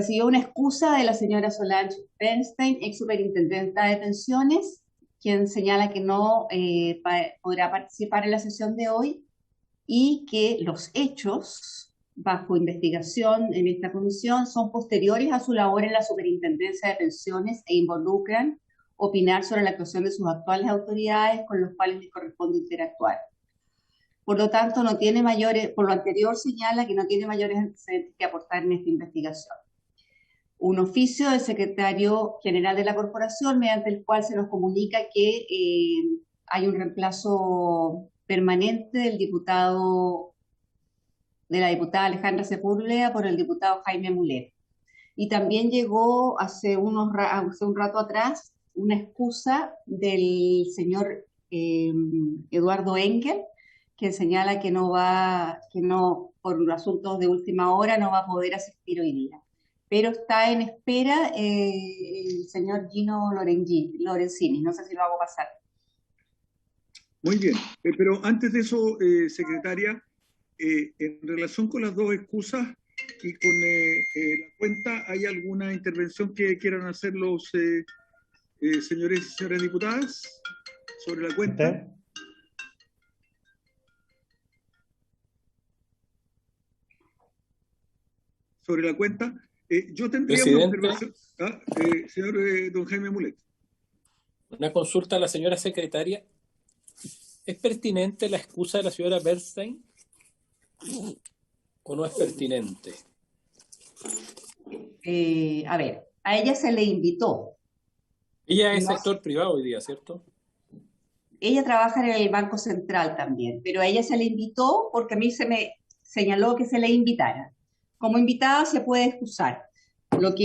recibió una excusa de la señora Solange Bernstein, ex superintendenta de pensiones, quien señala que no podrá participar en la sesión de hoy y que los hechos bajo investigación en esta comisión son posteriores a su labor en la superintendencia de pensiones e involucran opinar sobre la actuación de sus actuales autoridades con los cuales les corresponde interactuar. Por lo tanto, no tiene mayores, por lo anterior señala que no tiene mayores antecedentes que aportar en esta investigación. Un oficio del secretario general de la corporación, mediante el cual se nos comunica que hay un reemplazo permanente del diputado, de la diputada Alejandra Sepúlveda por el diputado Jaime Mulet. Y también llegó hace un rato atrás una excusa del señor Eduardo Engel, que señala que por asuntos de última hora, no va a poder asistir hoy día. Pero está en espera el señor Gino Lorenzini. No sé si lo hago pasar. Muy bien, pero antes de eso, secretaria, en relación con las dos excusas y con la cuenta, ¿hay alguna intervención que quieran hacer los señores y señoras diputadas sobre la cuenta? Sobre la cuenta. Yo tendría una observación. Señor don Jaime Mulet. Una consulta a la señora secretaria. ¿Es pertinente la excusa de la señora Bernstein o no es pertinente? A ver, a ella se le invitó. Ella es sector privado hoy día, ¿cierto? Ella trabaja en el Banco Central también, pero a ella se le invitó porque a mí se me señaló que se le invitara. Como invitada se puede excusar. O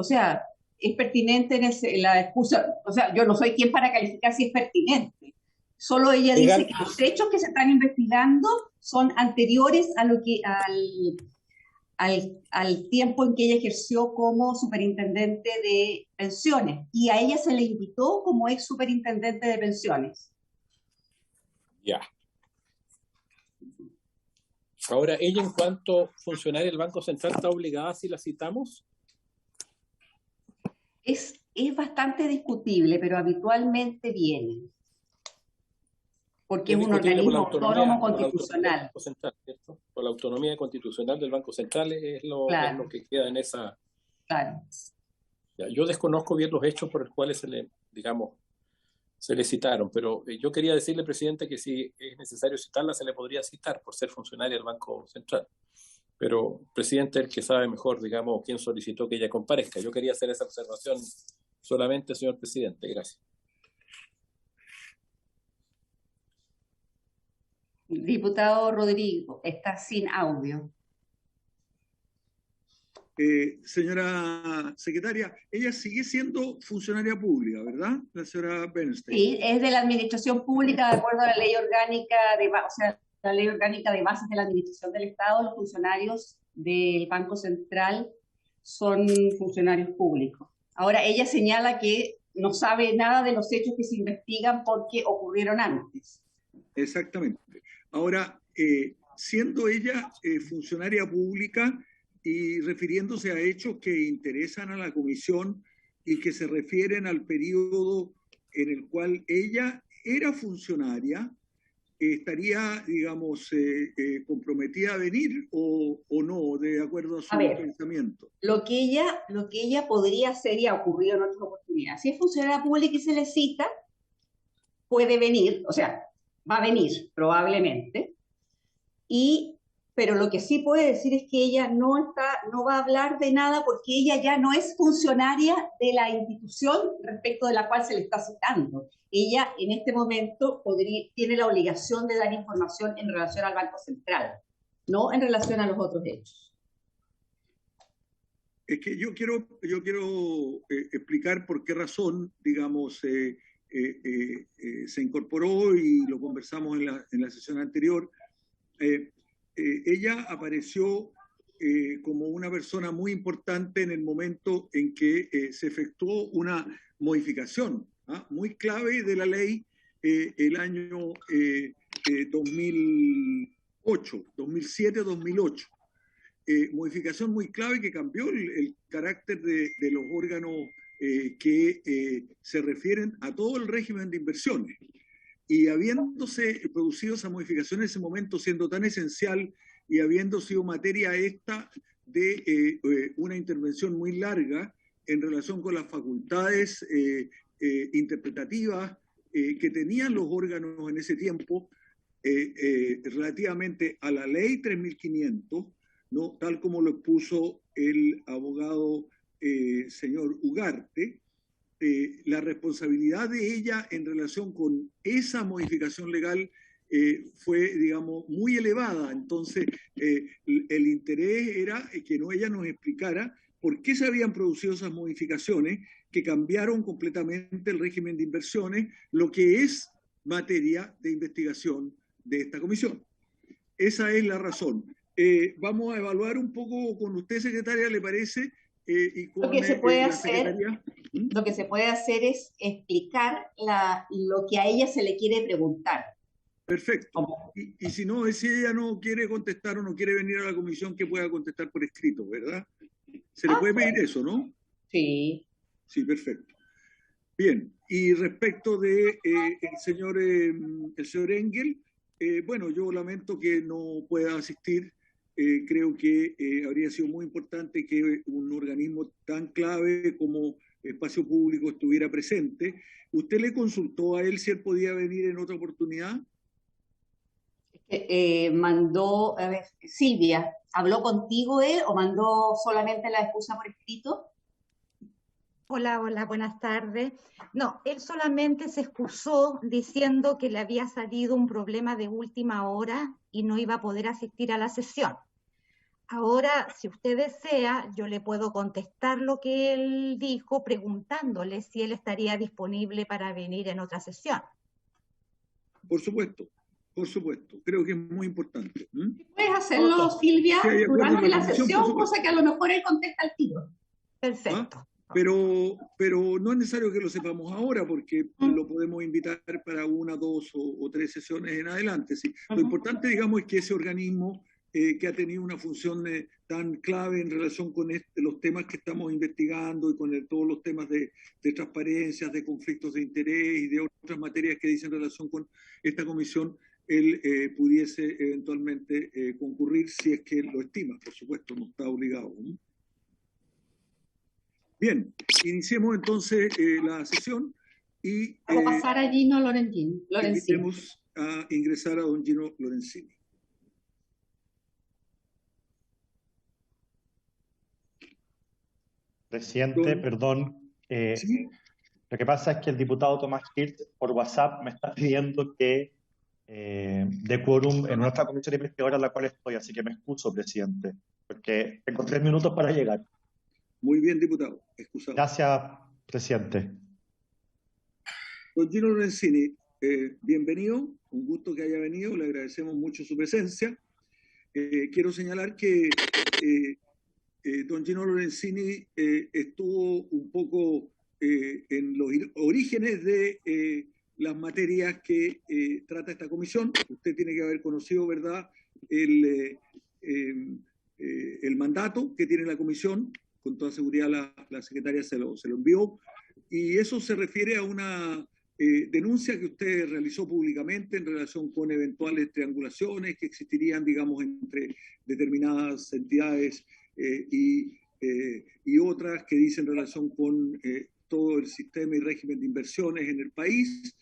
sea, es pertinente en la excusa, o sea, yo no soy quien para calificar si es pertinente. Solo ella dice que los hechos que se están investigando son anteriores a al tiempo en que ella ejerció como superintendente de pensiones. Y a ella se le invitó como ex superintendente de pensiones. Ya. Ahora, ella en cuanto funcionaria del Banco Central está obligada si la citamos. Es bastante discutible, pero habitualmente viene. Porque es un organismo autónomo constitucional. Por la autonomía constitucional del Banco Central es lo que queda en esa... Claro. Ya, yo desconozco bien los hechos por los cuales se le citaron, pero yo quería decirle, presidente, que si es necesario citarla, se le podría citar por ser funcionaria del Banco Central. Pero, presidente, el que sabe mejor, digamos, quién solicitó que ella comparezca. Yo quería hacer esa observación solamente, señor presidente. Gracias. Diputado Rodrigo, está sin audio. Señora secretaria, ella sigue siendo funcionaria pública, ¿verdad? La señora Bernstein. Sí, es de la administración pública, de acuerdo a la ley orgánica la ley orgánica de bases de la administración del Estado. Los funcionarios del Banco Central son funcionarios públicos. Ahora, ella señala que no sabe nada de los hechos que se investigan porque ocurrieron antes. Exactamente. Ahora, siendo ella funcionaria pública y refiriéndose a hechos que interesan a la comisión y que se refieren al periodo en el cual ella era funcionaria, ¿estaría, digamos, comprometida a venir o no, de acuerdo a su pensamiento? Lo que ella podría hacer y ha ocurrido en otras oportunidades. Si es funcionaria pública y se le cita, puede venir, o sea, va a venir probablemente, pero lo que sí puede decir es que ella no va a hablar de nada porque ella ya no es funcionaria de la institución respecto de la cual se le está citando. Ella en este momento tiene la obligación de dar información en relación al Banco Central, no en relación a los otros hechos. Es que yo quiero explicar por qué razón, digamos, se incorporó y lo conversamos en la sesión anterior. Ella apareció como una persona muy importante en el momento en que se efectuó una modificación muy clave de la ley el año 2007-2008. modificación muy clave que cambió el carácter de los órganos que se refieren a todo el régimen de inversiones. Y habiéndose producido esa modificación en ese momento, siendo tan esencial y habiendo sido materia esta de una intervención muy larga en relación con las facultades interpretativas que tenían los órganos en ese tiempo, relativamente a la ley 3500, ¿no? Tal como lo expuso el abogado señor Ugarte, la responsabilidad de ella en relación con esa modificación legal fue, digamos, muy elevada. Entonces, el interés era que ella nos explicara por qué se habían producido esas modificaciones que cambiaron completamente el régimen de inversiones, lo que es materia de investigación de esta comisión. Esa es la razón. Vamos a evaluar un poco con usted, secretaria, ¿le parece? Y con lo que se puede la hacer, secretaria. lo que se puede hacer es explicar lo que a ella se le quiere preguntar. Perfecto. Y si no, si ella no quiere contestar o no quiere venir a la comisión, que pueda contestar por escrito, ¿verdad? Se le puede pedir eso, ¿no? Sí. Sí, perfecto. Bien, y respecto de el señor Engel, bueno, yo lamento que no pueda asistir. Creo que habría sido muy importante que un organismo tan clave como Espacio Público estuviera presente. ¿Usted le consultó a él si él podía venir en otra oportunidad? Mandó, a ver, Silvia, ¿habló contigo él o mandó solamente la excusa por escrito? Hola, hola, buenas tardes. No, él solamente se excusó diciendo que le había salido un problema de última hora y no iba a poder asistir a la sesión. Ahora, si usted desea, yo le puedo contestar lo que él dijo preguntándole si él estaría disponible para venir en otra sesión. Por supuesto, por supuesto. Creo que es muy importante. Puedes hacerlo, Silvia, sí, durante la sesión, cosa que a lo mejor él contesta al tiro. Perfecto. ¿Ah? Pero no es necesario que lo sepamos ahora, porque lo podemos invitar para una, dos o tres sesiones en adelante. ¿Sí? Lo importante, digamos, es que ese organismo que ha tenido una función tan clave en relación con los temas que estamos investigando y con todos los temas de transparencia, de conflictos de interés y de otras materias que dicen relación con esta comisión, él pudiese eventualmente concurrir si es que lo estima. Por supuesto, no está obligado, ¿no? Bien, iniciemos entonces la sesión y vamos a pasar a Gino Lorenzini. Invitemos a ingresar a don Gino Lorenzini. Presidente, perdón. ¿Sí? Lo que pasa es que el diputado Tomás Hirt por WhatsApp me está pidiendo que dé quórum en nuestra comisión investigadora en la cual estoy, así que me excuso, presidente, porque tengo 3 minutos para llegar. Muy bien, diputado. Excusado. Gracias, presidente. Don Gino Lorenzini, bienvenido. Un gusto que haya venido. Le agradecemos mucho su presencia. Quiero señalar que don Gino Lorenzini estuvo un poco en los orígenes de las materias que trata esta comisión. Usted tiene que haber conocido, ¿verdad?, el mandato que tiene la comisión. Con toda seguridad la secretaria se lo envió, y eso se refiere a una denuncia que usted realizó públicamente en relación con eventuales triangulaciones que existirían, digamos, entre determinadas entidades y otras que dicen relación con todo el sistema y régimen de inversiones en el país,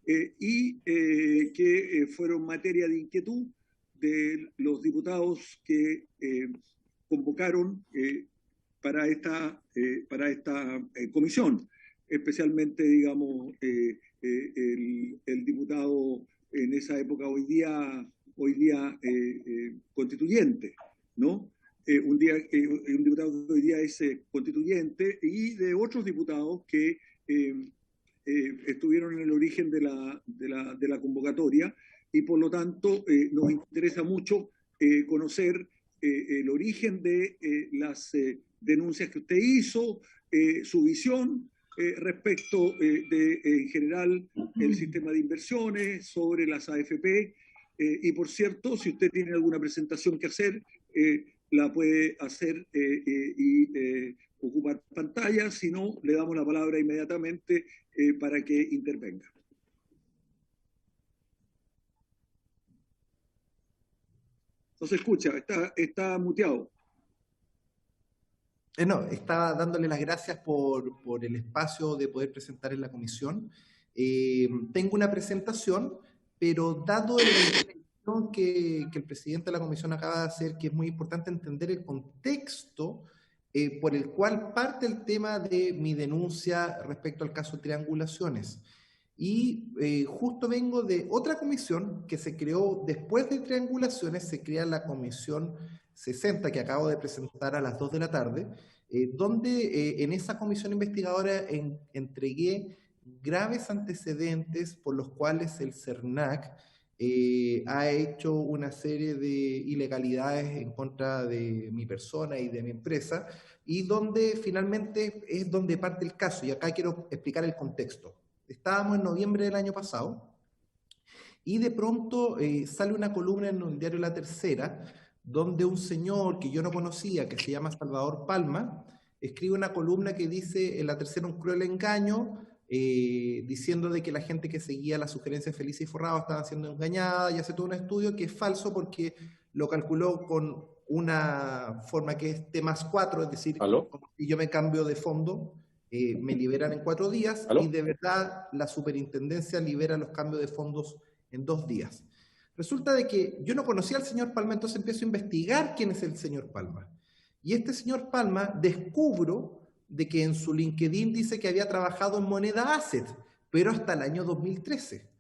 y que fueron materia de inquietud de los diputados que convocaron para esta comisión, especialmente, digamos, el diputado en esa época, hoy día constituyente, ¿no? Un diputado que hoy día es constituyente, y de otros diputados que estuvieron en el origen de la convocatoria, y por lo tanto nos interesa mucho conocer el origen de las denuncias que usted hizo, su visión respecto en general el sistema de inversiones, sobre las AFP, y por cierto, si usted tiene alguna presentación que hacer, la puede hacer y ocupar pantalla. Si no, le damos la palabra inmediatamente para que intervenga. No se escucha, está muteado. No, estaba dándole las gracias por el espacio de poder presentar en la comisión. Tengo una presentación, pero dado la intervención que el presidente de la comisión acaba de hacer, que es muy importante entender el contexto por el cual parte el tema de mi denuncia respecto al caso Triangulaciones. Y justo vengo de otra comisión que se creó después de Triangulaciones, se crea la comisión 60, que acabo de presentar a las 2 de la tarde, donde en esa comisión investigadora entregué graves antecedentes por los cuales el CERNAC ha hecho una serie de ilegalidades en contra de mi persona y de mi empresa, y donde finalmente es donde parte el caso, y acá quiero explicar el contexto. Estábamos en noviembre del año pasado, y de pronto sale una columna en el diario La Tercera, donde un señor que yo no conocía, que se llama Salvador Palma, escribe una columna que dice en La Tercera un cruel engaño, diciendo de que la gente que seguía las sugerencias de Felices y Forrado estaban siendo engañada, y hace todo un estudio que es falso porque lo calculó con una forma que es T+4, es decir, si yo me cambio de fondo, me liberan en 4 días, y de verdad la superintendencia libera los cambios de fondos en 2 días. Resulta de que yo no conocía al señor Palma, entonces empiezo a investigar quién es el señor Palma. Y este señor Palma descubro de que en su LinkedIn dice que había trabajado en Moneda Asset, pero hasta el año 2013.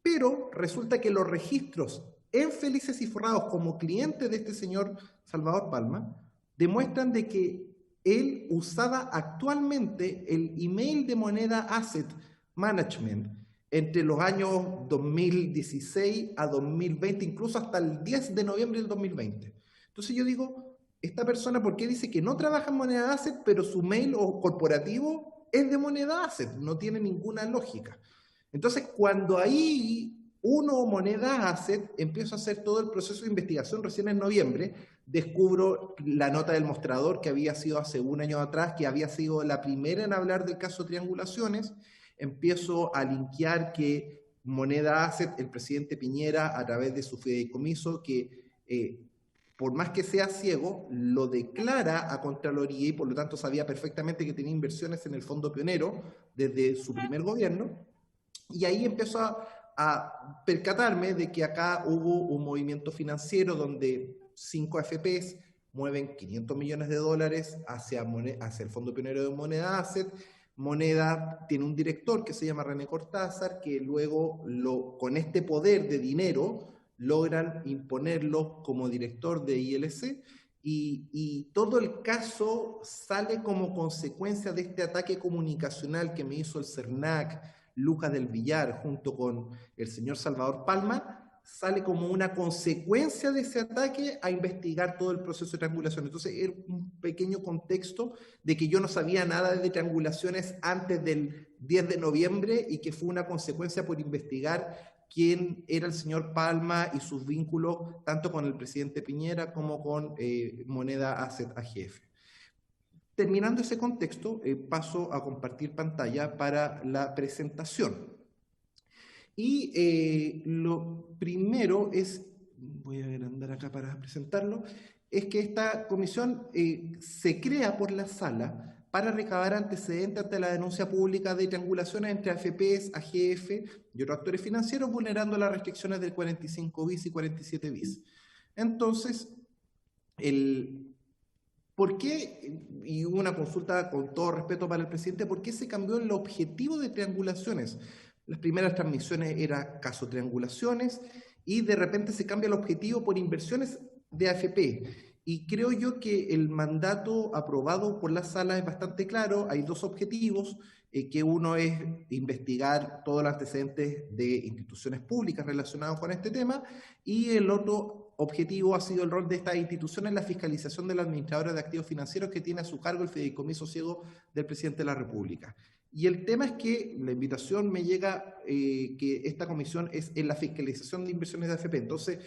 Pero resulta que los registros en Felices y Forrados como cliente de este señor Salvador Palma demuestran de que él usaba actualmente el email de Moneda Asset Management entre los años 2016 a 2020, incluso hasta el 10 de noviembre del 2020. Entonces yo digo, esta persona, ¿por qué dice que no trabaja en Moneda Asset, pero su mail o corporativo es de Moneda Asset? No tiene ninguna lógica. Entonces, cuando ahí uno, Moneda Asset, empiezo a hacer todo el proceso de investigación recién en noviembre, descubro la nota del mostrador que había sido hace 1 año atrás, que había sido la primera en hablar del caso Triangulaciones. Empiezo a linkear que Moneda Asset, el presidente Piñera, a través de su fideicomiso, que por más que sea ciego, lo declara a Contraloría, y por lo tanto sabía perfectamente que tenía inversiones en el Fondo Pionero desde su primer gobierno. Y ahí empiezo a percatarme de que acá hubo un movimiento financiero donde 5 AFPs mueven $500 millones hacia el Fondo Pionero de Moneda Asset. Moneda tiene un director que se llama René Cortázar, que luego con este poder de dinero logran imponerlo como director de ILC, y todo el caso sale como consecuencia de este ataque comunicacional que me hizo el CERNAC, Lucas del Villar, junto con el señor Salvador Palma. Sale como una consecuencia de ese ataque a investigar todo el proceso de triangulación. Entonces, era un pequeño contexto de que yo no sabía nada de triangulaciones antes del 10 de noviembre y que fue una consecuencia por investigar quién era el señor Palma y sus vínculos tanto con el presidente Piñera como con Moneda Asset AGF. Terminando ese contexto, paso a compartir pantalla para la presentación. Y lo primero es, voy a agrandar acá para presentarlo, es que esta comisión se crea por la sala para recabar antecedentes ante la denuncia pública de triangulaciones entre AFPs, AGF y otros actores financieros, vulnerando las restricciones del 45 bis y 47 bis. Entonces, ¿por qué? Y hubo una consulta con todo respeto para el presidente, ¿por qué se cambió el objetivo de triangulaciones? Las primeras transmisiones era caso triangulaciones y de repente se cambia el objetivo por inversiones de AFP. Y creo yo que el mandato aprobado por la sala es bastante claro. Hay 2 objetivos, que uno es investigar todos los antecedentes de instituciones públicas relacionados con este tema, y el otro objetivo ha sido el rol de esta institución en la fiscalización de la administradora de activos financieros que tiene a su cargo el fideicomiso ciego del presidente de la República. Y el tema es que la invitación me llega que esta comisión es en la fiscalización de inversiones de AFP. Entonces,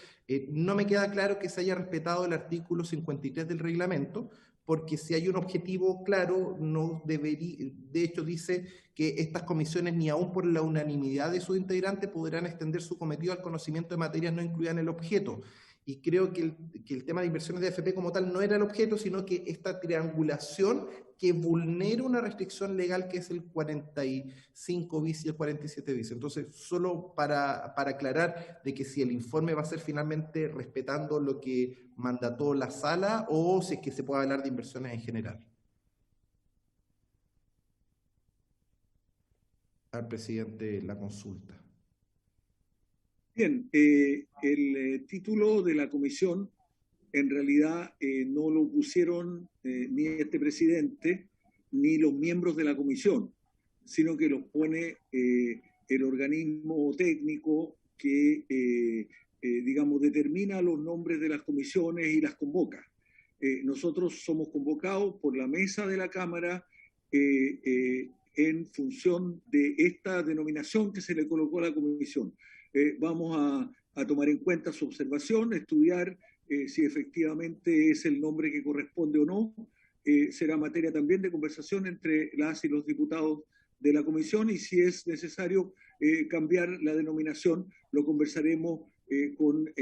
no me queda claro que se haya respetado el artículo 53 del reglamento, porque si hay un objetivo claro, no debería, de hecho dice que estas comisiones, ni aún por la unanimidad de sus integrantes, podrán extender su cometido al conocimiento de materias no incluidas en el objeto. Y creo que el tema de inversiones de AFP como tal no era el objeto, sino que esta triangulación que vulnera una restricción legal que es el 45 bis y el 47 bis. Entonces, solo para aclarar de que si el informe va a ser finalmente respetando lo que mandató la sala o si es que se puede hablar de inversiones en general. Al presidente la consulta. Bien, el título de la comisión en realidad no lo pusieron ni este presidente ni los miembros de la comisión, sino que los pone el organismo técnico que, digamos, determina los nombres de las comisiones y las convoca. Nosotros somos convocados por la mesa de la Cámara en función de esta denominación que se le colocó a la comisión. Vamos a tomar en cuenta su observación, estudiar si efectivamente es el nombre que corresponde o no. Será materia también de conversación entre las y los diputados de la comisión, y si es necesario cambiar la denominación, lo conversaremos con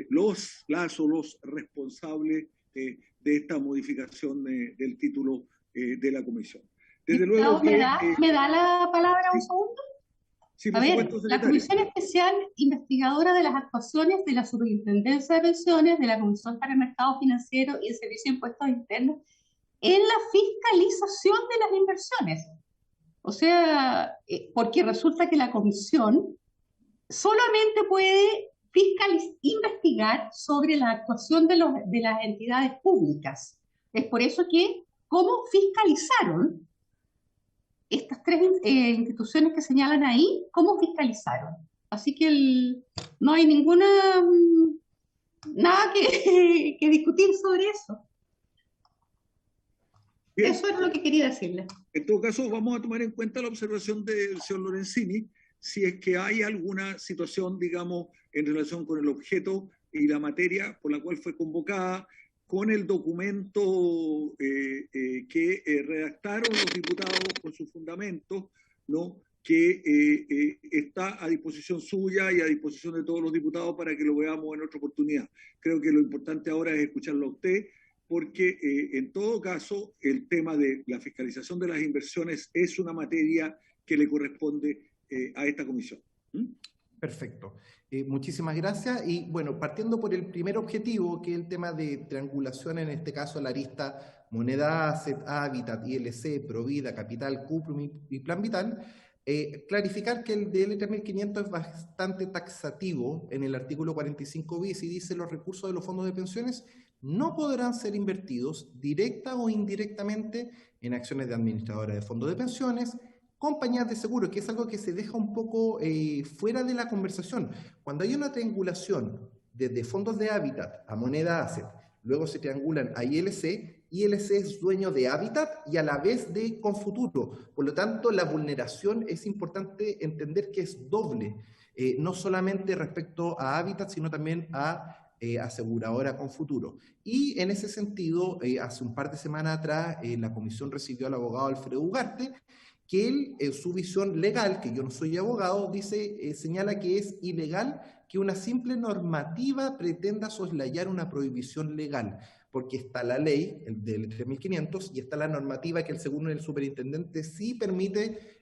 los responsables de esta modificación del título de la comisión. Desde luego que, ¿Me da la palabra un segundo? Sí, a ver, la Comisión Especial Investigadora de las Actuaciones de la Superintendencia de Pensiones, de la Comisión para el Mercado Financiero y el Servicio de Impuestos Internos, en la fiscalización de las inversiones. O sea, porque resulta que la Comisión solamente puede investigar sobre la actuación de las entidades públicas. Es por eso que, ¿cómo fiscalizaron estas tres instituciones que señalan ahí? ¿Cómo fiscalizaron? Así que no hay nada que discutir sobre eso. Bien. Eso es lo que quería decirle. En todo caso, vamos a tomar en cuenta la observación del señor Lorenzini, si es que hay alguna situación, digamos, en relación con el objeto y la materia por la cual fue convocada, con el documento que redactaron los diputados con sus fundamentos, ¿no? Que está a disposición suya y a disposición de todos los diputados para que lo veamos en otra oportunidad. Creo que lo importante ahora es escucharlo a usted, porque en todo caso el tema de la fiscalización de las inversiones es una materia que le corresponde a esta comisión. Perfecto. Muchísimas gracias. Y bueno, partiendo por el primer objetivo, que es el tema de triangulación, en este caso la arista Moneda, Asset, Habitat, ILC, Provida, Capital, Cuprum y Plan Vital, clarificar que el DL 3500 es bastante taxativo en el artículo 45 bis y dice: los recursos de los fondos de pensiones no podrán ser invertidos directa o indirectamente en acciones de administradora de fondos de pensiones, compañías de seguros, que es algo que se deja un poco fuera de la conversación. Cuando hay una triangulación desde fondos de Habitat a Moneda Asset, luego se triangulan a ILC, ILC es dueño de Habitat y a la vez de Confuturo. Por lo tanto, la vulneración es importante entender que es doble, no solamente respecto a Habitat, sino también a aseguradora Confuturo. Y en ese sentido, hace un par de semanas atrás, la comisión recibió al abogado Alfredo Ugarte, que él, en su visión legal, que yo no soy abogado, dice, señala que es ilegal que una simple normativa pretenda soslayar una prohibición legal, porque está la ley del 3500 y está la normativa que, según el superintendente, sí permite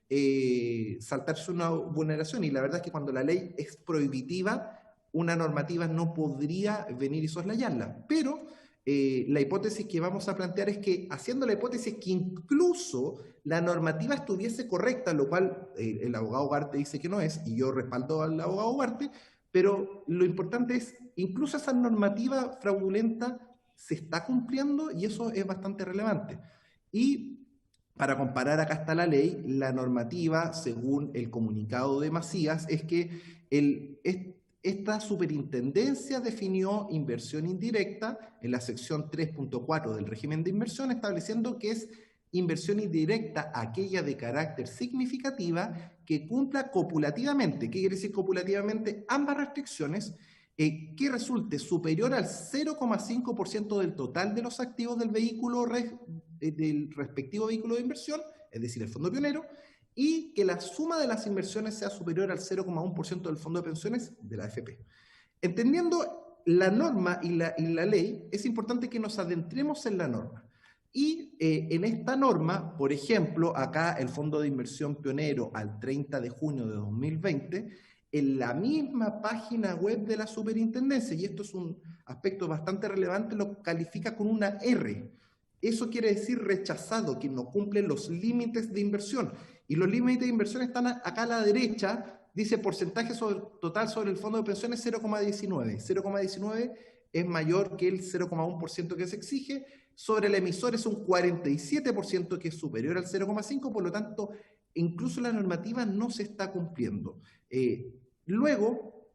saltarse una vulneración. Y la verdad es que cuando la ley es prohibitiva, una normativa no podría venir y soslayarla. Pero la hipótesis que vamos a plantear es que, haciendo la hipótesis que incluso la normativa estuviese correcta, lo cual el abogado Ugarte dice que no es, y yo respaldo al abogado Ugarte, pero lo importante es, incluso esa normativa fraudulenta se está cumpliendo y eso es bastante relevante. Y para comparar, acá está la ley, la normativa, según el comunicado de Macías, es que esta superintendencia definió inversión indirecta en la sección 3.4 del régimen de inversión, estableciendo que es inversión indirecta aquella de carácter significativa que cumpla copulativamente. ¿Qué quiere decir copulativamente? Ambas restricciones, que resulte superior al 0,5% del total de los activos del vehículo del respectivo vehículo de inversión, es decir, el fondo pionero, y que la suma de las inversiones sea superior al 0,1% del fondo de pensiones de la AFP. Entendiendo la norma y la ley, es importante que nos adentremos en la norma. Y en esta norma, por ejemplo, acá el fondo de inversión pionero al 30 de junio de 2020, en la misma página web de la superintendencia, y esto es un aspecto bastante relevante, lo califica con una R. Eso quiere decir rechazado, que no cumple los límites de inversión. Y los límites de inversión están acá a la derecha, dice porcentaje total sobre el fondo de pensiones 0,19. 0,19 es mayor que el 0,1% que se exige. Sobre el emisor es un 47% que es superior al 0,5%, por lo tanto, incluso la normativa no se está cumpliendo. Luego,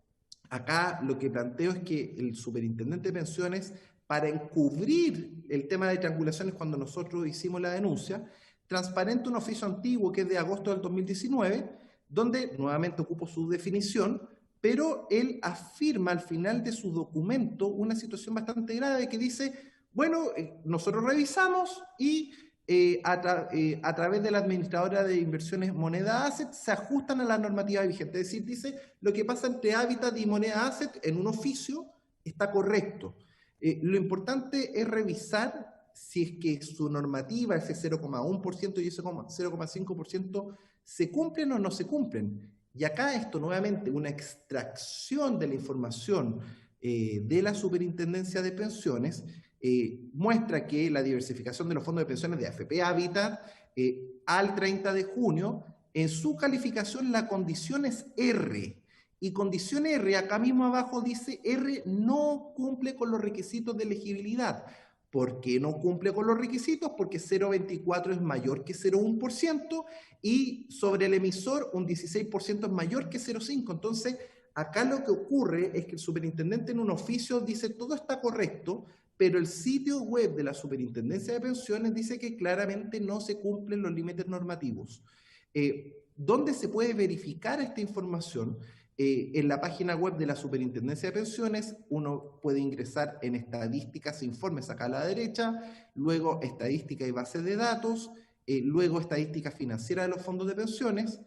acá lo que planteo es que el superintendente de pensiones, para encubrir el tema de triangulaciones cuando nosotros hicimos la denuncia, transparenta un oficio antiguo que es de agosto del 2019, donde nuevamente ocupo su definición, pero él afirma al final de su documento una situación bastante grave que dice, bueno, nosotros revisamos y a través de la administradora de inversiones Moneda Asset se ajustan a la normativa vigente. Es decir, dice, lo que pasa entre Habitat y Moneda Asset en un oficio está correcto. Lo importante es revisar si es que su normativa, ese 0,1% y ese 0,5%, se cumplen o no se cumplen. Y acá esto nuevamente, una extracción de la información de la Superintendencia de Pensiones, muestra que la diversificación de los fondos de pensiones de AFP Habitat al 30 de junio, en su calificación la condición es R. Y condición R, acá mismo abajo dice, R no cumple con los requisitos de elegibilidad. ¿Por qué no cumple con los requisitos? Porque 0,24 es mayor que 0,1% y sobre el emisor un 16% es mayor que 0,5%. Entonces, acá lo que ocurre es que el superintendente en un oficio dice todo está correcto, pero el sitio web de la Superintendencia de Pensiones dice que claramente no se cumplen los límites normativos. ¿Dónde se puede verificar esta información? En la página web de la Superintendencia de Pensiones uno puede ingresar en estadísticas e informes acá a la derecha, luego estadística y bases de datos, luego estadística financiera de los fondos de pensiones,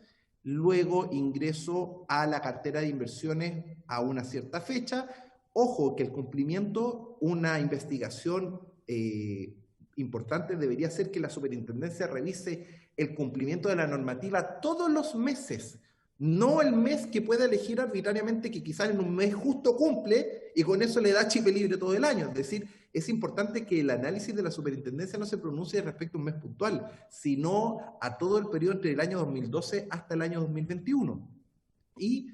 luego ingreso a la cartera de inversiones a una cierta fecha. Ojo que el cumplimiento, una investigación importante debería ser que la superintendencia revise el cumplimiento de la normativa todos los meses, no el mes que puede elegir arbitrariamente que quizás en un mes justo cumple y con eso le da chip libre todo el año. Es decir, es importante que el análisis de la superintendencia no se pronuncie respecto a un mes puntual, sino a todo el periodo entre el año 2012 hasta el año 2021. Y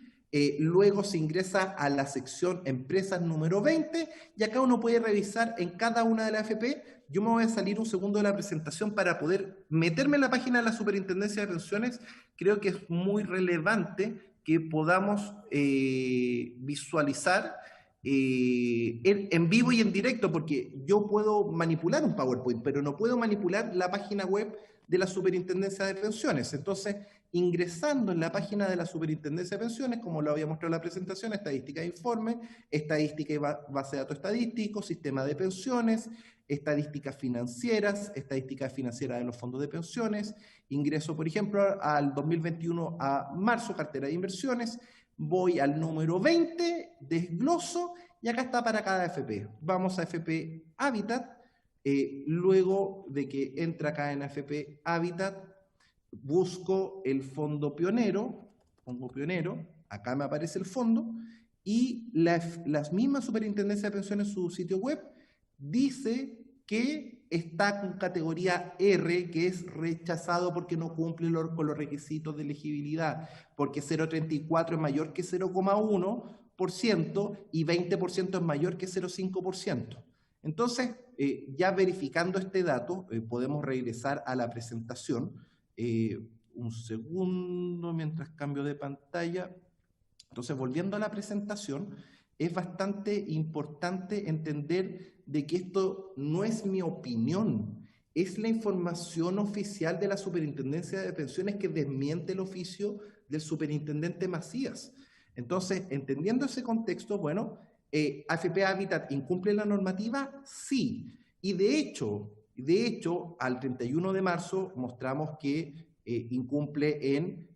luego se ingresa a la sección Empresas número 20 y acá uno puede revisar en cada una de las AFP. Yo me voy a salir un segundo de la presentación para poder meterme en la página de la Superintendencia de Pensiones. Creo que es muy relevante que podamos visualizar en vivo y en directo, porque yo puedo manipular un PowerPoint, pero no puedo manipular la página web de la Superintendencia de Pensiones. Entonces, ingresando en la página de la Superintendencia de Pensiones, como lo había mostrado en la presentación, estadística de informe, estadística y base de datos estadísticos, sistema de pensiones, estadísticas financieras, estadística financiera de los fondos de pensiones, ingreso, por ejemplo, al 2021 a marzo, cartera de inversiones, voy al número 20, desgloso, y acá está para cada AFP. Vamos a AFP Habitat, luego de que entra acá en AFP Habitat, busco el fondo pionero, pongo pionero, acá me aparece el fondo, y las mismas Superintendencia de Pensiones en su sitio web dice que está con categoría R, que es rechazado porque no cumple con los requisitos de elegibilidad, porque 0,34 es mayor que 0,1% y 20% es mayor que 0,5%. Entonces, ya verificando este dato, podemos regresar a la presentación. Un segundo, mientras cambio de pantalla. Entonces, volviendo a la presentación, es bastante importante entender de que esto no es mi opinión, es la información oficial de la Superintendencia de Pensiones que desmiente el oficio del superintendente Macías. Entonces, entendiendo ese contexto, bueno, AFP Habitat incumple la normativa, sí. Y de hecho, al 31 de marzo mostramos que incumple en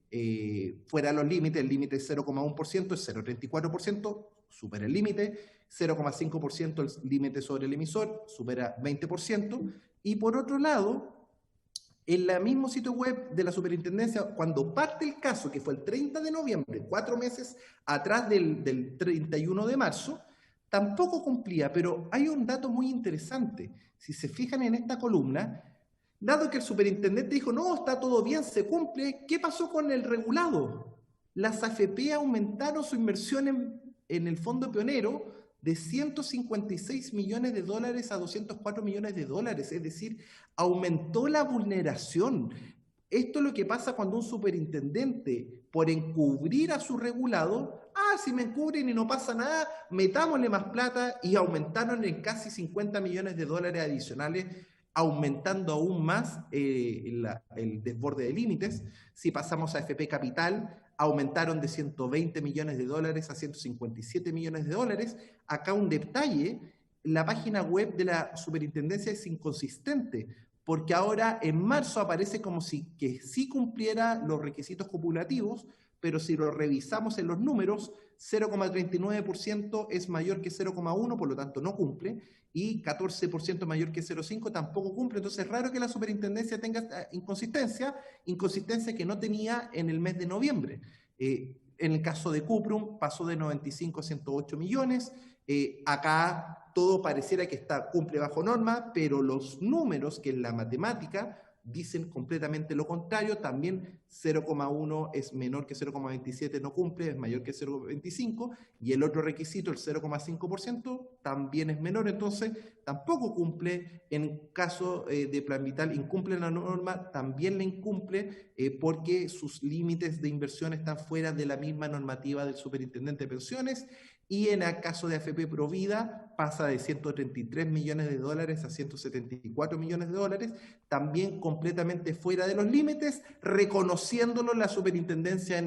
fuera de los límites. El límite es 0,1%, es 0,34%, supera el límite. 0,5% el límite sobre el emisor, supera 20%. Y por otro lado, en el mismo sitio web de la superintendencia, cuando parte el caso, que fue el 30 de noviembre, 4 meses atrás del 31 de marzo, tampoco cumplía. Pero hay un dato muy interesante. Si se fijan en esta columna, dado que el superintendente dijo, no, está todo bien, se cumple, ¿qué pasó con el regulado? Las AFP aumentaron su inversión en el fondo pionero de 156 millones de dólares a 204 millones de dólares, es decir, aumentó la vulneración. Esto es lo que pasa cuando un superintendente, por encubrir a su regulado, si me encubren y no pasa nada, metámosle más plata, y aumentaron en casi 50 millones de dólares adicionales, aumentando aún más el desborde de límites. Si pasamos a AFP Capital, aumentaron de 120 millones de dólares a 157 millones de dólares. Acá un detalle, la página web de la superintendencia es inconsistente, porque ahora en marzo aparece como si que sí cumpliera los requisitos copulativos, pero si lo revisamos en los números, 0,39% es mayor que 0,1%, por lo tanto no cumple, y 14% mayor que 0,5% tampoco cumple. Entonces es raro que la superintendencia tenga inconsistencia que no tenía en el mes de noviembre. En el caso de Cuprum pasó de 95 a 108 millones, acá todo pareciera que cumple bajo norma, pero los números, que en la matemática dicen completamente lo contrario. También 0,1 es menor que 0,27, no cumple, es mayor que 0,25, y el otro requisito, el 0,5%, también es menor, entonces tampoco cumple. En caso de Plan Vital, incumple la norma, también la incumple porque sus límites de inversión están fuera de la misma normativa del superintendente de pensiones. Y en el caso de AFP Provida pasa de 133 millones de dólares a 174 millones de dólares, también completamente fuera de los límites, reconociéndolo la superintendencia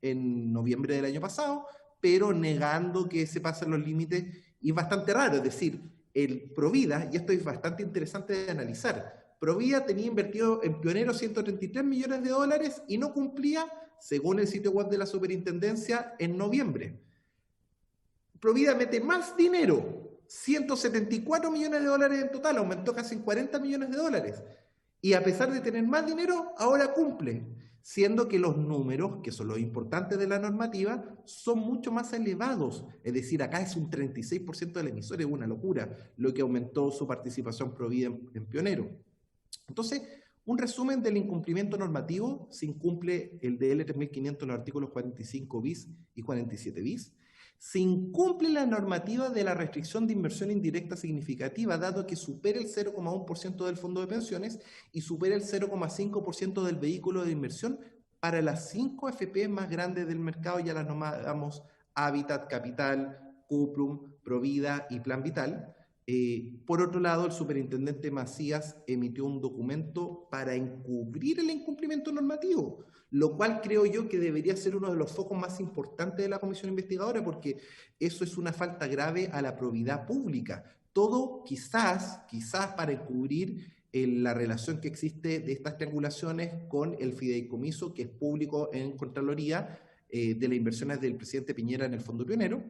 en noviembre del año pasado, pero negando que se pasen los límites. Y es bastante raro, es decir, el Provida, y esto es bastante interesante de analizar, Provida tenía invertido en Pionero 133 millones de dólares y no cumplía, según el sitio web de la superintendencia, en noviembre. Provida mete más dinero, 174 millones de dólares en total, aumentó casi en 40 millones de dólares. Y a pesar de tener más dinero, ahora cumple, siendo que los números, que son los importantes de la normativa, son mucho más elevados. Es decir, acá es un 36% del emisor, es una locura lo que aumentó su participación Provida en Pionero. Entonces, un resumen del incumplimiento normativo: se incumple el DL 3500 en los artículos 45 bis y 47 bis. Se incumple la normativa de la restricción de inversión indirecta significativa, dado que supera el 0,1% del fondo de pensiones y supera el 0,5% del vehículo de inversión para las 5 AFP más grandes del mercado. Ya las nombramos: Habitat, Capital, Cuprum, Provida y Plan Vital. Por otro lado, el superintendente Macías emitió un documento para encubrir el incumplimiento normativo, lo cual creo yo que debería ser uno de los focos más importantes de la comisión investigadora, porque eso es una falta grave a la probidad pública. Todo quizás para encubrir la relación que existe de estas triangulaciones con el fideicomiso, que es público en Contraloría, de las inversiones del presidente Piñera en el Fondo Pionero.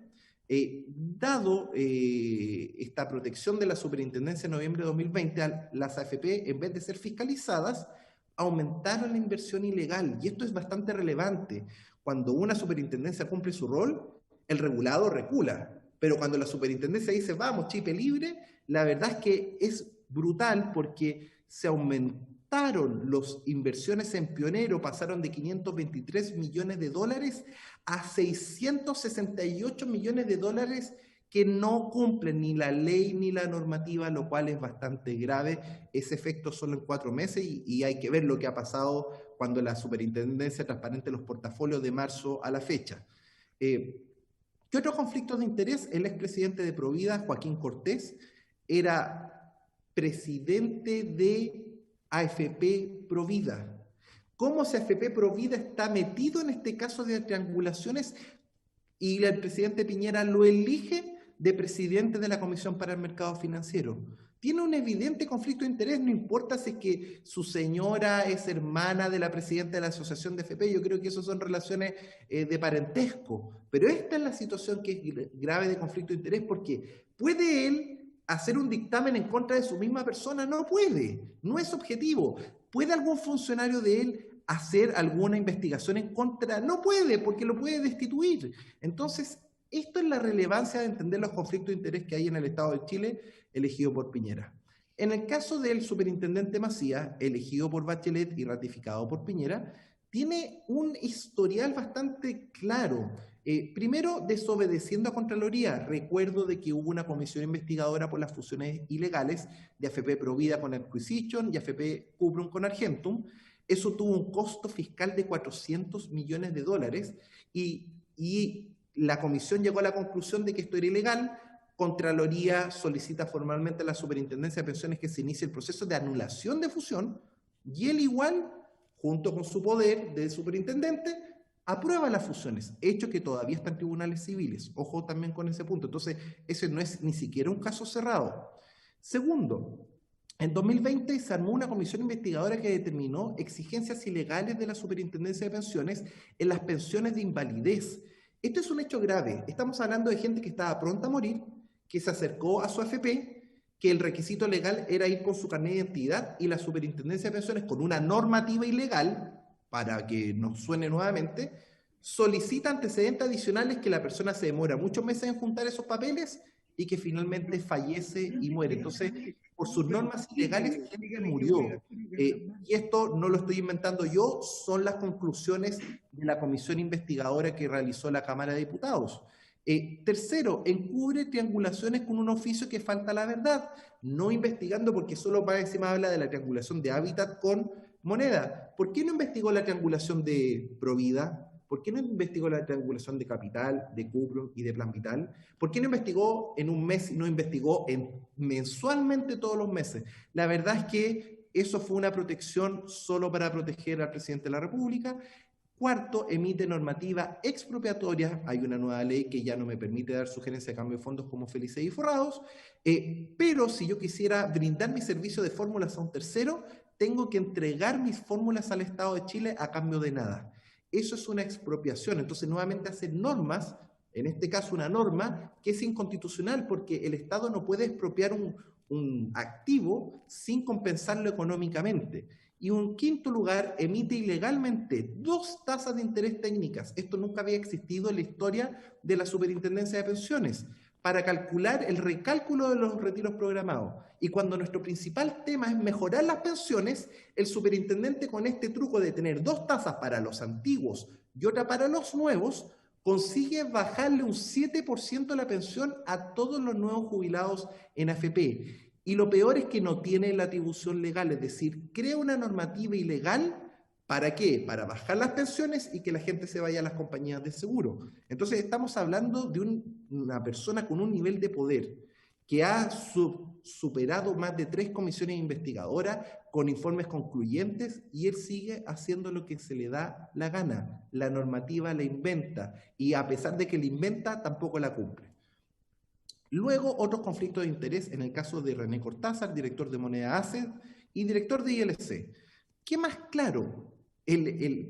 Dado esta protección de la superintendencia en noviembre de 2020, las AFP, en vez de ser fiscalizadas, aumentaron la inversión ilegal. Y esto es bastante relevante. Cuando una superintendencia cumple su rol, el regulado recula. Pero cuando la superintendencia dice, vamos, chipe libre, la verdad es que es brutal, porque se aumentaron las inversiones en Pionero, pasaron de 523 millones de dólares a 668 millones de dólares que no cumplen ni la ley ni la normativa, lo cual es bastante grave. Ese efecto solo en 4 meses, y hay que ver lo que ha pasado cuando la superintendencia transparente los portafolios de marzo a la fecha. ¿Qué otros conflictos de interés? El expresidente de Provida, Joaquín Cortés, era presidente de AFP Provida. ¿Cómo si AFP Provida está metido en este caso de triangulaciones y el presidente Piñera lo elige de presidente de la Comisión para el Mercado Financiero? Tiene un evidente conflicto de interés, no importa si es que su señora es hermana de la presidenta de la Asociación de FP, yo creo que eso son relaciones de parentesco, pero esta es la situación que es grave de conflicto de interés, porque ¿puede él hacer un dictamen en contra de su misma persona? No puede, no es objetivo. ¿Puede algún funcionario de él hacer alguna investigación en contra? No puede, porque lo puede destituir. Entonces, esto es la relevancia de entender los conflictos de interés que hay en el Estado de Chile, elegido por Piñera. En el caso del superintendente Macías, elegido por Bachelet y ratificado por Piñera, tiene un historial bastante claro. Primero, desobedeciendo a Contraloría. Recuerdo de que hubo una comisión investigadora por las fusiones ilegales de AFP Provida con Acquisition y AFP Cuprum con Argentum. Eso tuvo un costo fiscal de $400 millones y la comisión llegó a la conclusión de que esto era ilegal. Contraloría solicita formalmente a la Superintendencia de Pensiones que se inicie el proceso de anulación de fusión y él igual, junto con su poder de superintendente, aprueba las fusiones, hecho que todavía está en tribunales civiles. Ojo también con ese punto. Entonces, ese no es ni siquiera un caso cerrado. Segundo, en 2020 se armó una comisión investigadora que determinó exigencias ilegales de la Superintendencia de Pensiones en las pensiones de invalidez. Esto es un hecho grave. Estamos hablando de gente que estaba pronta a morir, que se acercó a su AFP, que el requisito legal era ir con su carnet de identidad y la Superintendencia de Pensiones, con una normativa ilegal, para que nos suene nuevamente, solicita antecedentes adicionales que la persona se demora muchos meses en juntar esos papeles y que finalmente fallece y muere. Entonces, por sus normas ilegales, gente murió. Y esto no lo estoy inventando yo, son las conclusiones de la comisión investigadora que realizó la Cámara de Diputados. Tercero, encubre triangulaciones con un oficio que falta la verdad, no investigando porque solo para encima habla de la triangulación de hábitat con moneda. ¿Por qué no investigó la triangulación de Provida? ¿Por qué no investigó la triangulación de Capital, de Cuprum y de Plan Vital? ¿Por qué no investigó en un mes y no investigó mensualmente todos los meses? La verdad es que eso fue una protección solo para proteger al presidente de la República. Cuarto, emite normativa expropiatoria. Hay una nueva ley que ya no me permite dar sugerencias de cambio de fondos como felices y forrados, pero si yo quisiera brindar mi servicio de fórmulas a un tercero, tengo que entregar mis fórmulas al Estado de Chile a cambio de nada. Eso es una expropiación. Entonces, nuevamente hacen normas, en este caso una norma que es inconstitucional porque el Estado no puede expropiar un activo sin compensarlo económicamente. Y en quinto lugar, emite ilegalmente 2 tasas de interés técnicas. Esto nunca había existido en la historia de la Superintendencia de Pensiones, para calcular el recálculo de los retiros programados. Y cuando nuestro principal tema es mejorar las pensiones, el superintendente, con este truco de tener 2 tasas para los antiguos y otra para los nuevos, consigue bajarle un 7% la pensión a todos los nuevos jubilados en AFP. Y lo peor es que no tiene la atribución legal, es decir, crea una normativa ilegal. ¿Para qué? Para bajar las pensiones y que la gente se vaya a las compañías de seguro. Entonces estamos hablando de una persona con un nivel de poder que ha superado más de 3 comisiones investigadoras con informes concluyentes y él sigue haciendo lo que se le da la gana. La normativa la inventa y a pesar de que la inventa, tampoco la cumple. Luego, otros conflictos de interés en el caso de René Cortázar, director de Moneda Asset y director de ILC. ¿Qué más claro?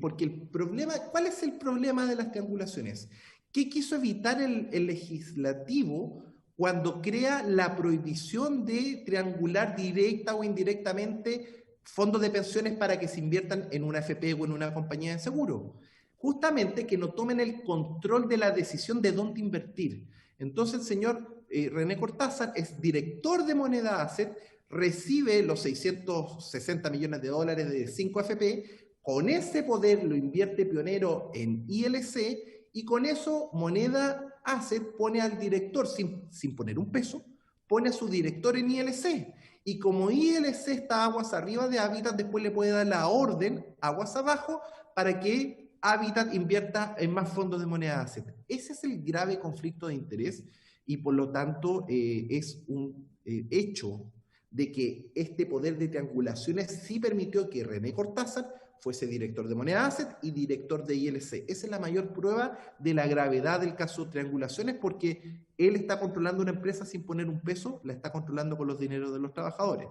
Porque el problema, ¿cuál es el problema de las triangulaciones? ¿Qué quiso evitar el legislativo cuando crea la prohibición de triangular directa o indirectamente fondos de pensiones para que se inviertan en una AFP o en una compañía de seguro? Justamente que no tomen el control de la decisión de dónde invertir. Entonces el señor René Cortázar es director de Moneda Asset, recibe los $660 millones de 5 AFP, con ese poder lo invierte Pionero en ILC y con eso Moneda Asset pone al director, sin poner un peso, pone a su director en ILC. Y como ILC está aguas arriba de Hábitat, después le puede dar la orden, aguas abajo, para que Habitat invierta en más fondos de moneda asset. Ese es el grave conflicto de interés y por lo tanto es un hecho de que este poder de triangulaciones sí permitió que René Cortázar fuese director de moneda asset y director de ILC. Esa es la mayor prueba de la gravedad del caso de triangulaciones, porque él está controlando una empresa sin poner un peso, la está controlando con los dineros de los trabajadores.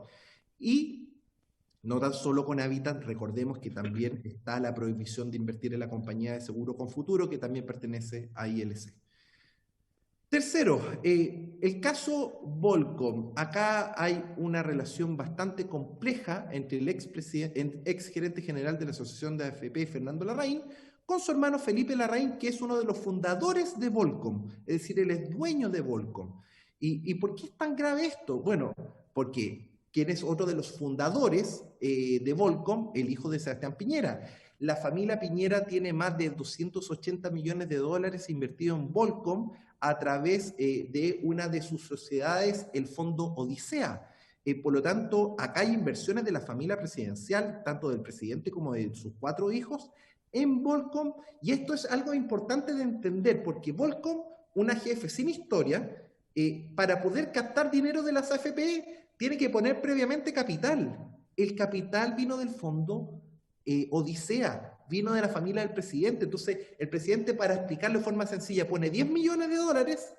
Y no tan solo con Habitat, recordemos que también está la prohibición de invertir en la compañía de seguro con futuro, que también pertenece a ILC. Tercero, el caso Volcom. Acá hay una relación bastante compleja entre el ex gerente general de la Asociación de AFP, Fernando Larraín, con su hermano Felipe Larraín, que es uno de los fundadores de Volcom, es decir, él es dueño de Volcom. ¿Y por qué es tan grave esto? Bueno, porque ¿quién es otro de los fundadores de Volcom? El hijo de Sebastián Piñera. La familia Piñera tiene más de 280 millones de dólares invertidos en Volcom a través de una de sus sociedades, el Fondo Odisea. Por lo tanto, acá hay inversiones de la familia presidencial, tanto del presidente como de sus 4 hijos, en Volcom, y esto es algo importante de entender, porque Volcom, una jefe sin historia, para poder captar dinero de las AFP, tiene que poner previamente capital. El capital vino del Fondo Odisea, vino de la familia del presidente. Entonces, el presidente, para explicarlo de forma sencilla, pone 10 millones de dólares,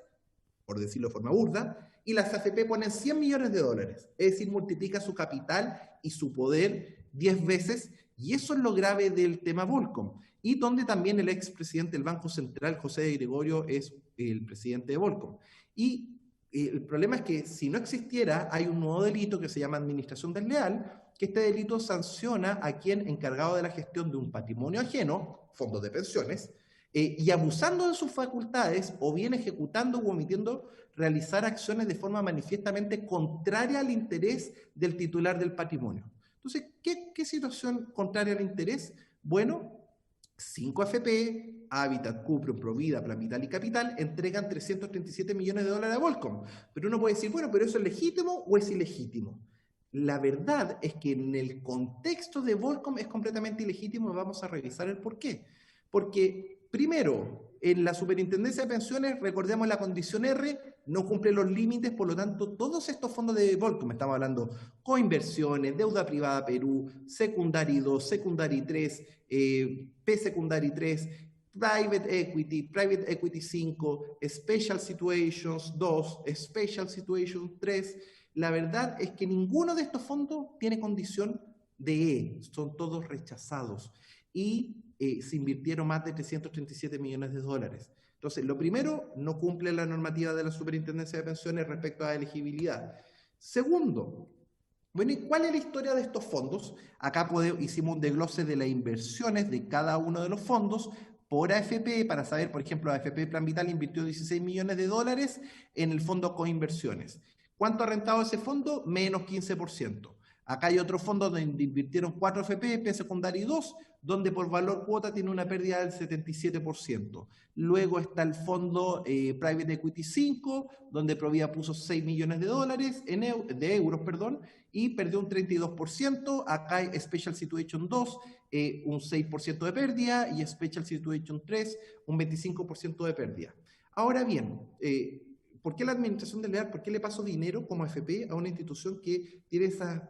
por decirlo de forma burda, y las AFP ponen 100 millones de dólares. Es decir, multiplica su capital y su poder 10 veces, y eso es lo grave del tema Volcom. Y donde también el expresidente del Banco Central, José de Gregorio, es el presidente de Volcom. Y el problema es que si no existiera, hay un nuevo delito que se llama administración desleal, que este delito sanciona a quien encargado de la gestión de un patrimonio ajeno, fondos de pensiones, y abusando de sus facultades o bien ejecutando o omitiendo realizar acciones de forma manifiestamente contraria al interés del titular del patrimonio. Entonces, ¿qué situación contraria al interés? Bueno, 5 AFP, Habitat, Cuprum, Provida, Plan Vital y Capital entregan 337 millones de dólares a Volcom. Pero uno puede decir, bueno, ¿pero eso es legítimo o es ilegítimo? La verdad es que en el contexto de Volcom es completamente ilegítimo y vamos a revisar el por qué. Porque, primero, en la Superintendencia de Pensiones, recordemos la condición R, no cumple los límites, por lo tanto, todos estos fondos de Volcom, estamos hablando coinversiones, deuda privada Perú, Secundari 2, Secundari 3, P Secundari 3, Private Equity 5, Special Situations 2, Special Situations 3, la verdad es que ninguno de estos fondos tiene condición de E, son todos rechazados y se invirtieron más de 337 millones de dólares. Entonces, lo primero, no cumple la normativa de la Superintendencia de Pensiones respecto a elegibilidad. Segundo, bueno, ¿y cuál es la historia de estos fondos? Acá hicimos un desglose de las inversiones de cada uno de los fondos por AFP para saber, por ejemplo, AFP Plan Vital invirtió 16 millones de dólares en el fondo Coinversiones. ¿Cuánto ha rentado ese fondo? Menos 15%. Acá hay otro fondo donde invirtieron 4 AFP, P Secundari 2, donde por valor cuota tiene una pérdida del 77%. Luego está el fondo Private Equity 5, donde Provida puso 6 millones de dólares, de euros, y perdió un 32%. Acá hay Special Situation 2, un 6% de pérdida, y Special Situation 3, un 25% de pérdida. Ahora bien, ¿por qué la administración desleal? ¿Por qué le pasó dinero como AFP a una institución que tiene esas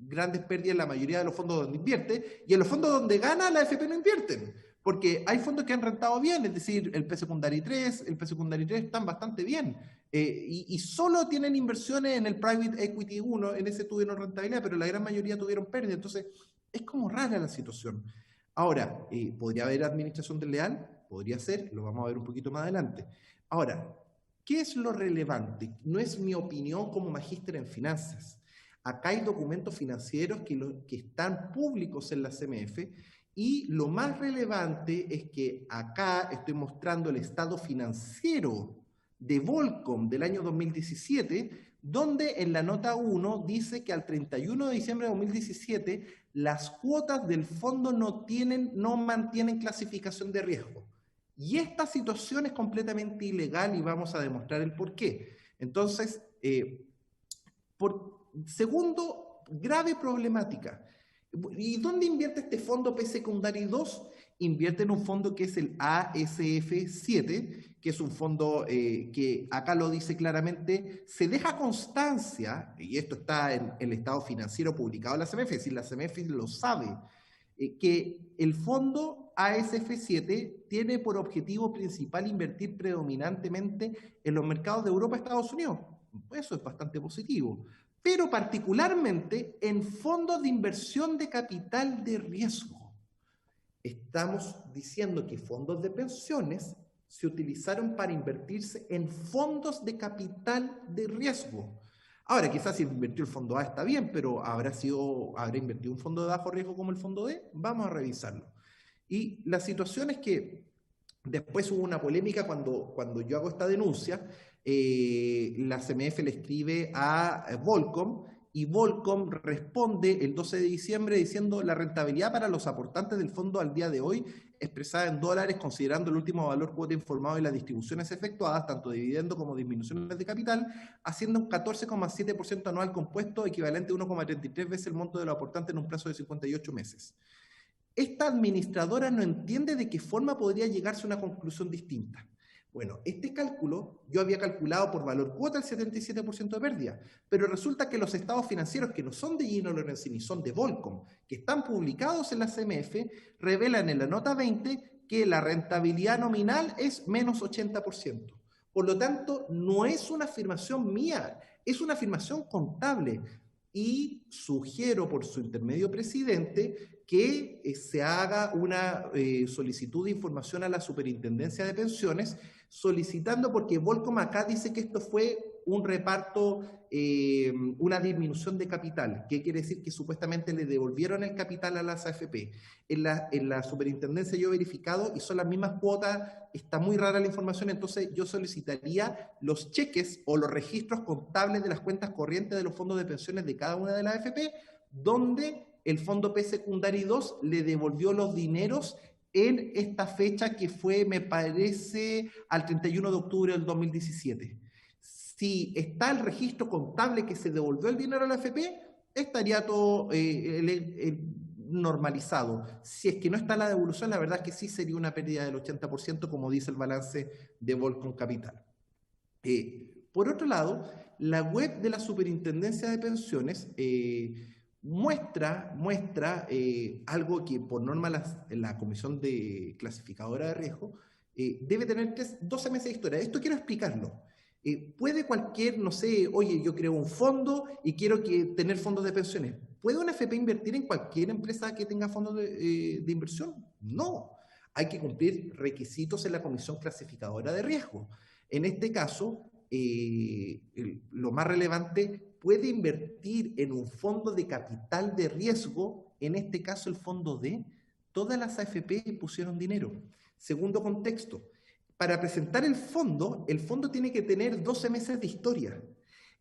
grandes pérdidas en la mayoría de los fondos donde invierte, y en los fondos donde gana la AFP no invierten? Porque hay fondos que han rentado bien, es decir, el P Secundari 3, están bastante bien, y solo tienen inversiones en el Private Equity 1, en ese tuvieron rentabilidad, pero la gran mayoría tuvieron pérdida. Entonces, es como rara la situación. Ahora, ¿podría haber administración desleal? Podría ser, lo vamos a ver un poquito más adelante. Ahora, ¿qué es lo relevante? No es mi opinión como magíster en finanzas. Acá hay documentos financieros que están públicos en la CMF, y lo más relevante es que acá estoy mostrando el estado financiero de Volcom del año 2017, donde en la nota 1 dice que al 31 de diciembre de 2017 las cuotas del fondo no mantienen clasificación de riesgo. Y esta situación es completamente ilegal y vamos a demostrar el por qué. Entonces, segundo, grave problemática. ¿Y dónde invierte este fondo P Secundari 2? invierte en un fondo que es el ASF7, que es un fondo que acá lo dice claramente, se deja constancia, y esto está en el estado financiero publicado de la CMF, es decir, la CMF lo sabe, que el fondo ASF7 tiene por objetivo principal invertir predominantemente en los mercados de Europa y Estados Unidos. Eso es bastante positivo, pero particularmente en fondos de inversión de capital de riesgo. Estamos diciendo que fondos de pensiones se utilizaron para invertirse en fondos de capital de riesgo. Ahora, quizás si invirtió el fondo A está bien, pero ¿habrá invertido un fondo de bajo riesgo como el fondo D? Vamos a revisarlo. Y la situación es que después hubo una polémica cuando yo hago esta denuncia. La CMF le escribe a Volcom y Volcom responde el 12 de diciembre diciendo la rentabilidad para los aportantes del fondo al día de hoy expresada en dólares considerando el último valor cuota informado y las distribuciones efectuadas, tanto de dividendo como disminuciones de capital, haciendo un 14,7% anual compuesto equivalente a 1,33 veces el monto de los aportantes en un plazo de 58 meses. Esta administradora no entiende de qué forma podría llegarse a una conclusión distinta. Bueno, este cálculo, yo había calculado por valor cuota el 77% de pérdida, pero resulta que los estados financieros que no son de Gino Lorenzini, son de Volcom, que están publicados en la CMF, revelan en la nota 20 que la rentabilidad nominal es menos 80%. Por lo tanto, no es una afirmación mía, es una afirmación contable. Y sugiero por su intermedio presidente que se haga una solicitud de información a la Superintendencia de Pensiones solicitando, porque Volcom acá dice que esto fue un reparto, una disminución de capital, que quiere decir que supuestamente le devolvieron el capital a las AFP. En la superintendencia yo he verificado y son las mismas cuotas, está muy rara la información, entonces yo solicitaría los cheques o los registros contables de las cuentas corrientes de los fondos de pensiones de cada una de las AFP, donde el fondo P secundario 2 le devolvió los dineros en esta fecha que fue, me parece, al 31 de octubre del 2017. Si está el registro contable que se devolvió el dinero a la AFP, estaría todo normalizado. Si es que no está la devolución, la verdad es que sí sería una pérdida del 80%, como dice el balance de Volcom Capital. Por otro lado, la web de la Superintendencia de Pensiones muestra algo que por norma la Comisión de Clasificadora de Riesgo debe tener 12 meses de historia. Esto quiero explicarlo. Puede cualquier, no sé, oye, yo creo un fondo y quiero tener fondos de pensiones. ¿Puede una AFP invertir en cualquier empresa que tenga fondos de inversión? No. Hay que cumplir requisitos en la Comisión Clasificadora de Riesgo. En este caso, lo más relevante, puede invertir en un fondo de capital de riesgo, en este caso el fondo D. Todas las AFP pusieron dinero. Segundo contexto, para presentar el fondo tiene que tener 12 meses de historia.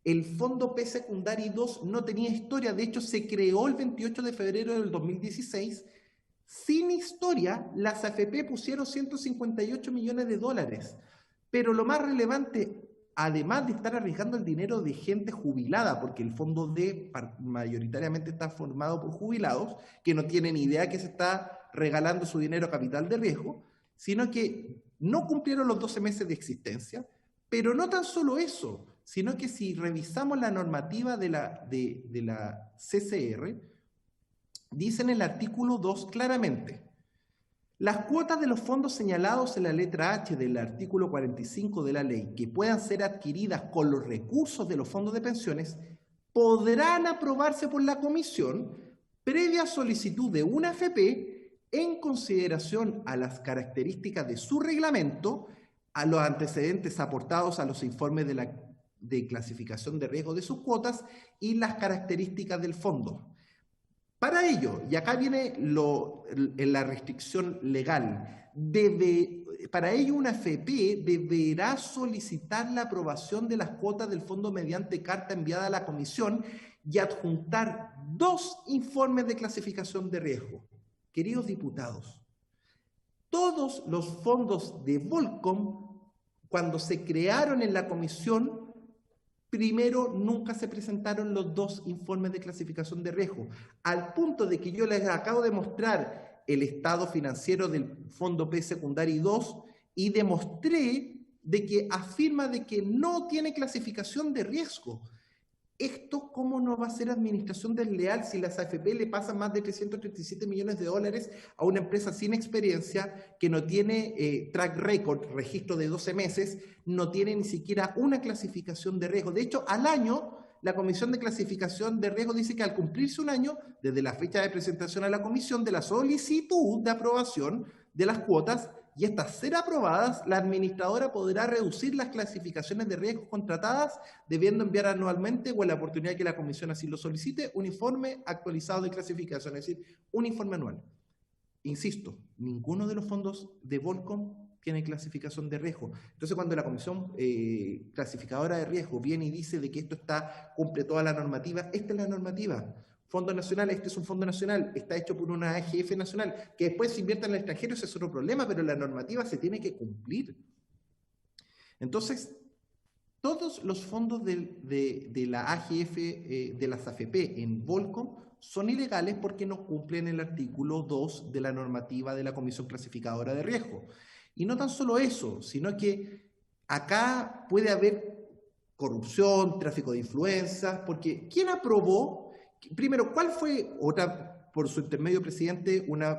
El fondo P secundario 2 no tenía historia, de hecho se creó el 28 de febrero del 2016. Sin historia, las AFP pusieron 158 millones de dólares. Pero lo más relevante, además de estar arriesgando el dinero de gente jubilada, porque el fondo D mayoritariamente está formado por jubilados, que no tienen idea que se está regalando su dinero a capital de riesgo, sino que no cumplieron los 12 meses de existencia, pero no tan solo eso, sino que si revisamos la normativa de la CCR, dice en el artículo 2 claramente: las cuotas de los fondos señalados en la letra H del artículo 45 de la ley que puedan ser adquiridas con los recursos de los fondos de pensiones podrán aprobarse por la comisión previa solicitud de una AFP en consideración a las características de su reglamento, a los antecedentes aportados a los informes de clasificación de riesgo de sus cuotas y las características del fondo. Para ello, y acá viene la restricción legal, para ello una AFP deberá solicitar la aprobación de las cuotas del fondo mediante carta enviada a la comisión y adjuntar 2 informes de clasificación de riesgo. Queridos diputados, todos los fondos de Volcom, cuando se crearon en la comisión, primero nunca se presentaron los 2 informes de clasificación de riesgo, al punto de que yo les acabo de mostrar el estado financiero del Fondo P Secundario 2 y demostré de que afirma de que no tiene clasificación de riesgo. ¿Esto cómo no va a ser administración desleal si las AFP le pasan más de 337 millones de dólares a una empresa sin experiencia, que no tiene track record, registro de 12 meses, no tiene ni siquiera una clasificación de riesgo? De hecho, al año, la Comisión de Clasificación de Riesgo dice que al cumplirse un año, desde la fecha de presentación a la Comisión de la solicitud de aprobación de las cuotas, y estas ser aprobadas, la administradora podrá reducir las clasificaciones de riesgos contratadas, debiendo enviar anualmente, o en la oportunidad que la comisión así lo solicite, un informe actualizado de clasificación, es decir, un informe anual. Insisto, ninguno de los fondos de Volcom tiene clasificación de riesgo. Entonces, cuando la comisión clasificadora de riesgo viene y dice de que esto cumple toda la normativa, esta es la normativa. Fondo nacional, este es un fondo nacional, está hecho por una AGF nacional, que después se invierta en el extranjero, ese es otro problema, pero la normativa se tiene que cumplir. Entonces, todos los fondos de la AGF, de las AFP en Volcom, son ilegales porque no cumplen el artículo 2 de la normativa de la Comisión Clasificadora de Riesgo. Y no tan solo eso, sino que acá puede haber corrupción, tráfico de influencias, porque ¿quién aprobó? Primero, ¿cuál fue, por su intermedio, presidente, una